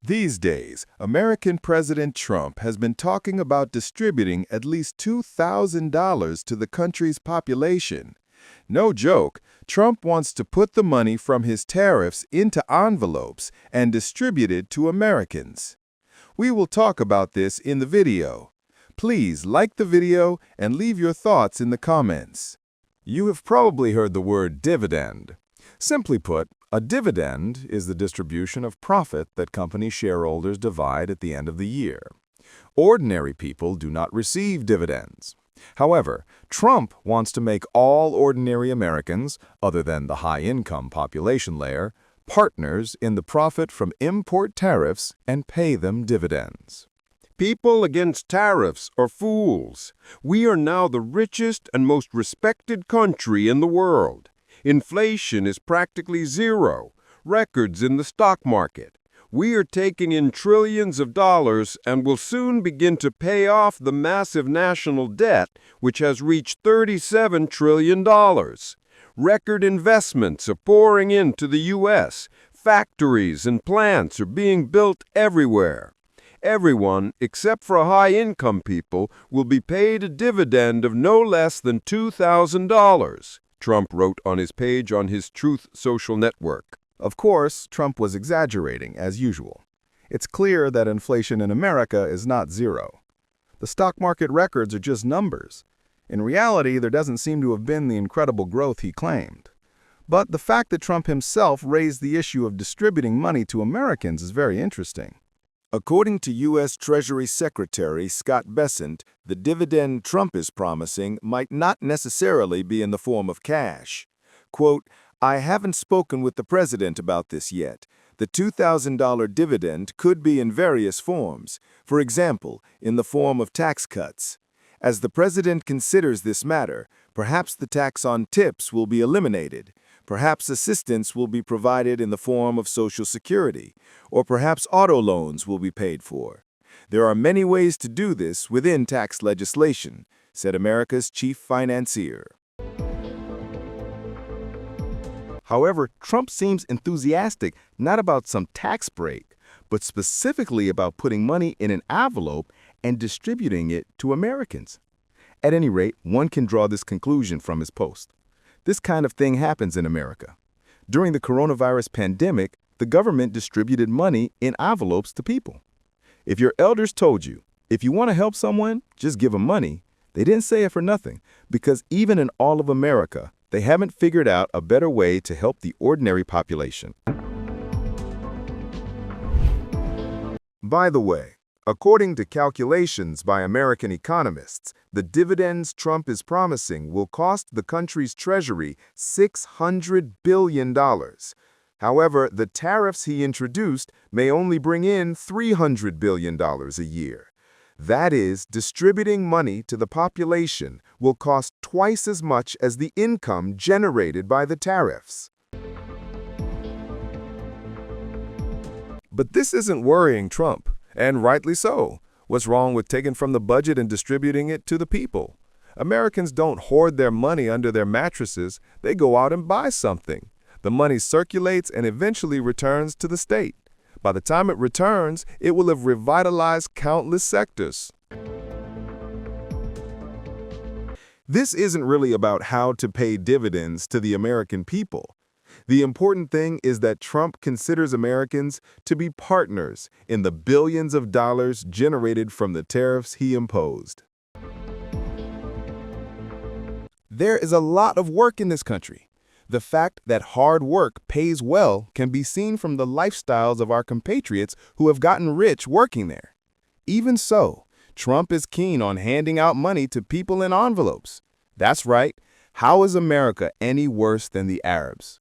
These days, American President Trump has been talking about distributing at least $2,000 to the country's population. No joke, Trump wants to put the money from his tariffs into envelopes and distribute it to Americans. We will talk about this in the video. Please like the video and leave your thoughts in the comments. You have probably heard the word dividend. Simply put, a dividend is the distribution of profit that company shareholders divide at the end of the year. Ordinary people do not receive dividends. However, Trump wants to make all ordinary Americans, other than the high-income population layer, partners in the profit from import tariffs and pay them dividends. People against tariffs are fools. We are now the richest and most respected country in the world. Inflation is practically zero. Records in the stock market. We are taking in trillions of dollars and will soon begin to pay off the massive national debt, which has reached $37 trillion. Record investments are pouring into the U.S. Factories and plants are being built everywhere. Everyone, except for high-income people, will be paid a dividend of no less than $2,000. Trump wrote on his page on his Truth social network. Of course, Trump was exaggerating, as usual. It's clear that inflation in America is not zero. The stock market records are just numbers. In reality, there doesn't seem to have been the incredible growth he claimed. But the fact that Trump himself raised the issue of distributing money to Americans is very interesting. According to U.S. Treasury Secretary Scott Bessent, the dividend Trump is promising might not necessarily be in the form of cash. Quote, "I haven't spoken with the president about this yet. The $2,000 dividend could be in various forms, for example, in the form of tax cuts. As the president considers this matter, perhaps the tax on tips will be eliminated. Perhaps assistance will be provided in the form of Social Security, or perhaps auto loans will be paid for. There are many ways to do this within tax legislation," said America's chief financier. However, Trump seems enthusiastic not about some tax break, but specifically about putting money in an envelope and distributing it to Americans. At any rate, one can draw this conclusion from his post. This kind of thing happens in America. During the coronavirus pandemic, the government distributed money in envelopes to people. If your elders told you, if you want to help someone, just give them money, they didn't say it for nothing, because even in all of America, they haven't figured out a better way to help the ordinary population. By the way, according to calculations by American economists, the dividends Trump is promising will cost the country's treasury $600 billion. However, the tariffs he introduced may only bring in $300 billion a year. That is, distributing money to the population will cost twice as much as the income generated by the tariffs. But this isn't worrying Trump. And rightly so. What's wrong with taking from the budget and distributing it to the people? Americans don't hoard their money under their mattresses. They go out and buy something. The money circulates and eventually returns to the state. By the time it returns, it will have revitalized countless sectors. This isn't really about how to pay dividends to the American people. The important thing is that Trump considers Americans to be partners in the billions of dollars generated from the tariffs he imposed. There is a lot of work in this country. The fact that hard work pays well can be seen from the lifestyles of our compatriots who have gotten rich working there. Even so, Trump is keen on handing out money to people in envelopes. That's right. How is America any worse than the Arabs?